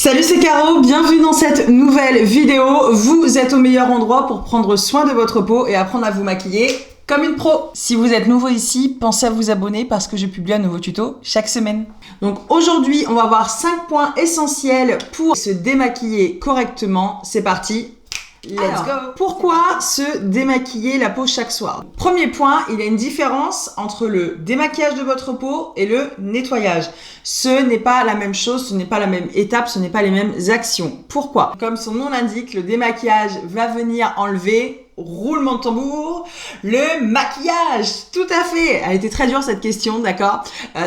Salut, c'est Caro, bienvenue dans cette nouvelle vidéo. Vous êtes au meilleur endroit pour prendre soin de votre peau et apprendre à vous maquiller comme une pro. Si vous êtes nouveau ici, pensez à vous abonner parce que je publie un nouveau tuto chaque semaine. Donc aujourd'hui, on va voir 5 points essentiels pour se démaquiller correctement. C'est parti. Let's go! Pourquoi se démaquiller la peau chaque soir? Premier point, il y a une différence entre le démaquillage de votre peau et le nettoyage. Ce n'est pas la même chose, ce n'est pas la même étape, ce n'est pas les mêmes actions. Pourquoi? Comme son nom l'indique, le démaquillage va venir enlever, roulement de tambour, le maquillage. Tout à fait! Elle était très dure cette question, d'accord?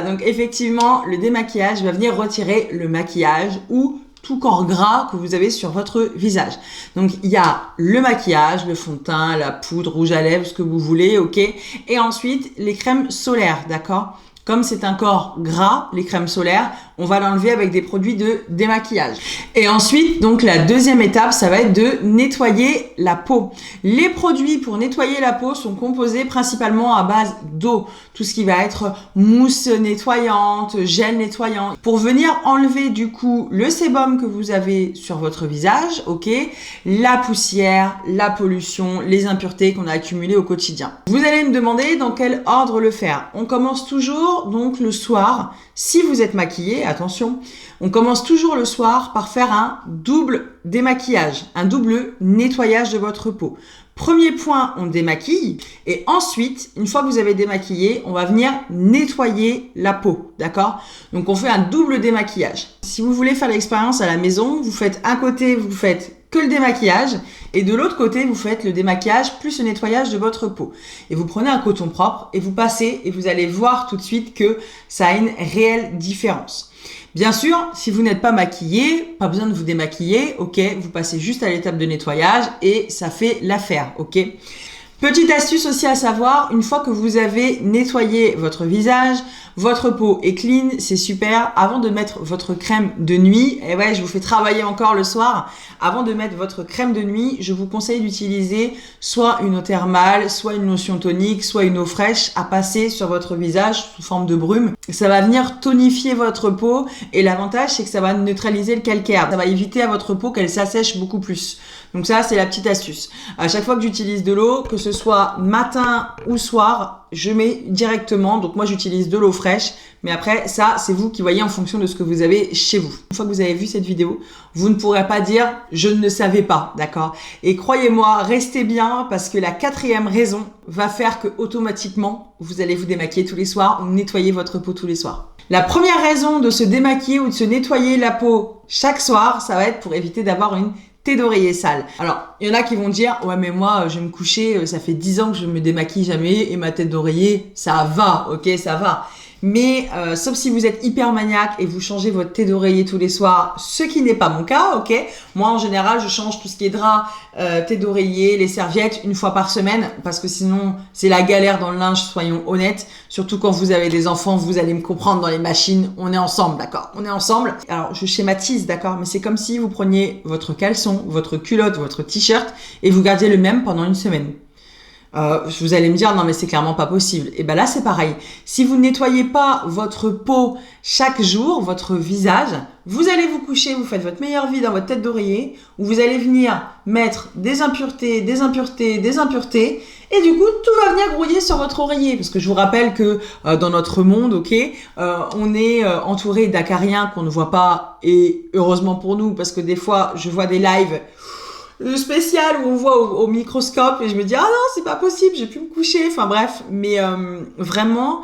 Donc effectivement, le démaquillage va venir retirer le maquillage ou tout corps gras que vous avez sur votre visage. Donc, il y a le maquillage, le fond de teint, la poudre, rouge à lèvres, ce que vous voulez, ok? Et ensuite, les crèmes solaires, d'accord? Comme c'est un corps gras, les crèmes solaires, on va l'enlever avec des produits de démaquillage. Et ensuite, donc la deuxième étape, ça va être de nettoyer la peau. Les produits pour nettoyer la peau sont composés principalement à base d'eau. Tout ce qui va être mousse nettoyante, gel nettoyant. Pour venir enlever du coup le sébum que vous avez sur votre visage, ok, la poussière, la pollution, les impuretés qu'on a accumulées au quotidien. Vous allez me demander dans quel ordre le faire. On commence toujours donc le soir. Si vous êtes maquillé, attention, on commence toujours le soir par faire un double démaquillage, un double nettoyage de votre peau. Premier point, on démaquille et ensuite, une fois que vous avez démaquillé, on va venir nettoyer la peau, d'accord? Donc, on fait un double démaquillage. Si vous voulez faire l'expérience à la maison, vous faites un côté, vous faites que le démaquillage et de l'autre côté, vous faites le démaquillage plus le nettoyage de votre peau. Et vous prenez un coton propre et vous passez et vous allez voir tout de suite que ça a une réelle différence. Bien sûr, si vous n'êtes pas maquillé, pas besoin de vous démaquiller, ok, vous passez juste à l'étape de nettoyage et ça fait l'affaire, ok. Petite astuce aussi à savoir, une fois que vous avez nettoyé votre visage, votre peau est clean, c'est super. Avant de mettre votre crème de nuit, et ouais, je vous fais travailler encore le soir. Avant de mettre votre crème de nuit, je vous conseille d'utiliser soit une eau thermale, soit une lotion tonique, soit une eau fraîche à passer sur votre visage sous forme de brume. Ça va venir tonifier votre peau et l'avantage, c'est que ça va neutraliser le calcaire. Ça va éviter à votre peau qu'elle s'assèche beaucoup plus. Donc ça, c'est la petite astuce. À chaque fois que j'utilise de l'eau, que ce soit matin ou soir, je mets directement. Donc moi, j'utilise de l'eau fraîche. Mais après, ça, c'est vous qui voyez en fonction de ce que vous avez chez vous. Une fois que vous avez vu cette vidéo, vous ne pourrez pas dire « je ne savais pas », d'accord? Et croyez-moi, restez bien parce que la 4e raison va faire que automatiquement, vous allez vous démaquiller tous les soirs ou nettoyer votre peau tous les soirs. La première raison de se démaquiller ou de se nettoyer la peau chaque soir, ça va être pour éviter d'avoir une tête d'oreiller sale. Alors, il y en a qui vont dire « ouais, mais moi, je vais me coucher, ça fait 10 ans que je me démaquille jamais et ma tête d'oreiller, ça va, ok, ça va. » Mais sauf si vous êtes hyper maniaque et vous changez votre thé d'oreiller tous les soirs, ce qui n'est pas mon cas, ok. Moi, en général, je change tout ce qui est drap, thé d'oreiller, les serviettes une fois par semaine parce que sinon, c'est la galère dans le linge, soyons honnêtes. Surtout quand vous avez des enfants, vous allez me comprendre dans les machines. On est ensemble, d'accord? On est ensemble. Alors, je schématise, d'accord? Mais c'est comme si vous preniez votre caleçon, votre culotte, votre t-shirt et vous gardiez le même pendant une semaine. Vous allez me dire, non mais c'est clairement pas possible. Et ben là, c'est pareil. Si vous ne nettoyez pas votre peau chaque jour, votre visage, vous allez vous coucher, vous faites votre meilleure vie dans votre tête d'oreiller, où vous allez venir mettre des impuretés, des impuretés, des impuretés, et du coup, tout va venir grouiller sur votre oreiller. Parce que je vous rappelle que dans notre monde, ok, on est entouré d'acariens qu'on ne voit pas, et heureusement pour nous, parce que des fois, je vois des lives spécial où on voit au microscope et je me dis ah non c'est pas possible, j'ai pu me coucher, enfin bref, mais vraiment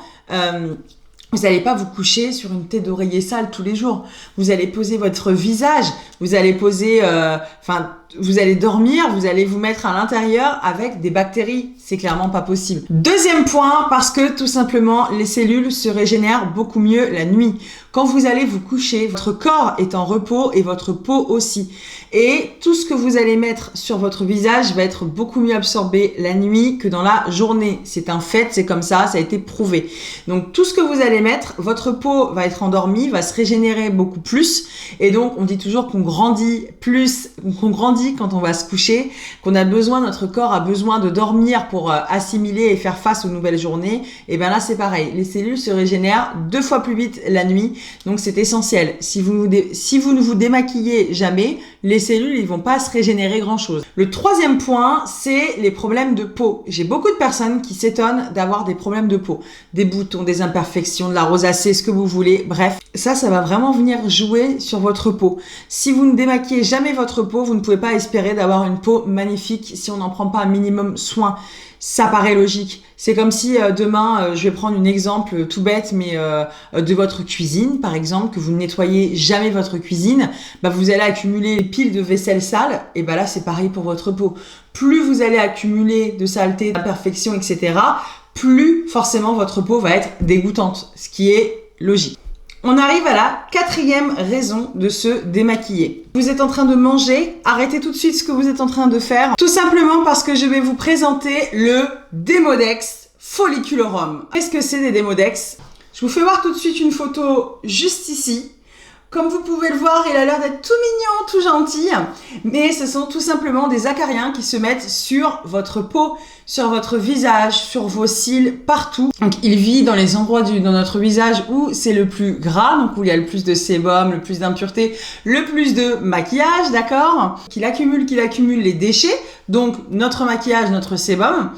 vous n'allez pas vous coucher sur une tête d'oreiller sale tous les jours. Vous allez poser votre visage, vous allez poser, vous allez dormir, vous allez vous mettre à l'intérieur avec des bactéries. C'est clairement pas possible. Deuxième point, parce que tout simplement, les cellules se régénèrent beaucoup mieux la nuit. Quand vous allez vous coucher, votre corps est en repos et votre peau aussi. Et tout ce que vous allez mettre sur votre visage va être beaucoup mieux absorbé la nuit que dans la journée. C'est un fait, c'est comme ça a été prouvé. Donc tout ce que vous allez mettre, votre peau va être endormie, va se régénérer beaucoup plus. Et donc on dit toujours qu'on grandit plus, qu'on grandit grandit, quand on va se coucher, qu'on a besoin, notre corps a besoin de dormir pour assimiler et faire face aux nouvelles journées, et bien là c'est pareil, les cellules se régénèrent 2 fois plus vite la nuit, donc c'est essentiel. Si vous ne vous démaquillez jamais, les cellules ils vont pas se régénérer grand chose. Le troisième point, c'est les problèmes de peau. J'ai beaucoup de personnes qui s'étonnent d'avoir des problèmes de peau, des boutons, des imperfections, de la rosacée, ce que vous voulez, bref. Ça va vraiment venir jouer sur votre peau. Si vous ne démaquillez jamais votre peau, vous ne pouvez pas espérer d'avoir une peau magnifique si on n'en prend pas un minimum soin. Ça paraît logique. C'est comme si demain, je vais prendre un exemple tout bête, mais de votre cuisine, par exemple, que vous ne nettoyez jamais votre cuisine, vous allez accumuler les piles de vaisselle sale, et là c'est pareil pour votre peau. Plus vous allez accumuler de saleté, d'imperfections, etc., plus forcément votre peau va être dégoûtante, ce qui est logique. On arrive à la 4e raison de se démaquiller. Vous êtes en train de manger, arrêtez tout de suite ce que vous êtes en train de faire, tout simplement parce que je vais vous présenter le Demodex folliculorum. Qu'est-ce que c'est des Demodex? Je vous fais voir tout de suite une photo juste ici. Comme vous pouvez le voir, il a l'air d'être tout mignon, tout gentil, mais ce sont tout simplement des acariens qui se mettent sur votre peau, sur votre visage, sur vos cils, partout. Donc il vit dans les endroits dans notre visage où c'est le plus gras, donc où il y a le plus de sébum, le plus d'impuretés, le plus de maquillage, d'accord? Qu'il accumule les déchets, donc notre maquillage, notre sébum.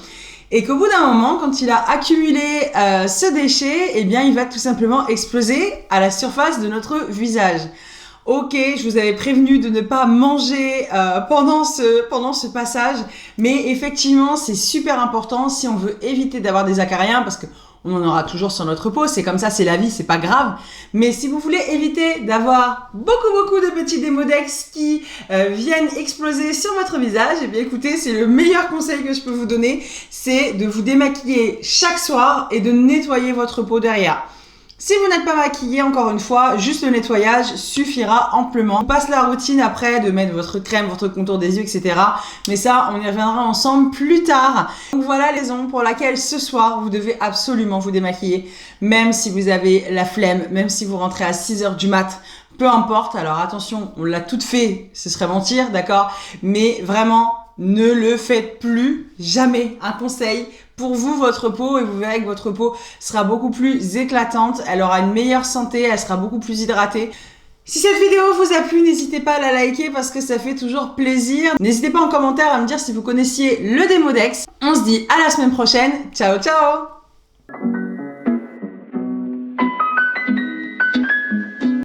Et qu'au bout d'un moment, quand il a accumulé ce déchet, eh bien, il va tout simplement exploser à la surface de notre visage. Ok, je vous avais prévenu de ne pas manger pendant ce passage, mais effectivement, c'est super important si on veut éviter d'avoir des acariens, parce que on en aura toujours sur notre peau, c'est comme ça, c'est la vie, c'est pas grave. Mais si vous voulez éviter d'avoir beaucoup de petits Demodex qui viennent exploser sur votre visage, eh bien écoutez, c'est le meilleur conseil que je peux vous donner, c'est de vous démaquiller chaque soir et de nettoyer votre peau derrière. Si vous n'êtes pas maquillé, encore une fois, juste le nettoyage suffira amplement. On passe la routine après de mettre votre crème, votre contour des yeux, etc. Mais ça, on y reviendra ensemble plus tard. Donc voilà les raisons pour lesquelles ce soir, vous devez absolument vous démaquiller. Même si vous avez la flemme, même si vous rentrez à 6h du mat', peu importe. Alors attention, on l'a toutes fait, ce serait mentir, d'accord? Mais vraiment, ne le faites plus jamais. Un conseil pour vous, votre peau, et vous verrez que votre peau sera beaucoup plus éclatante, elle aura une meilleure santé, elle sera beaucoup plus hydratée. Si cette vidéo vous a plu, n'hésitez pas à la liker parce que ça fait toujours plaisir. N'hésitez pas en commentaire à me dire si vous connaissiez le Demodex. On se dit à la semaine prochaine. Ciao, ciao!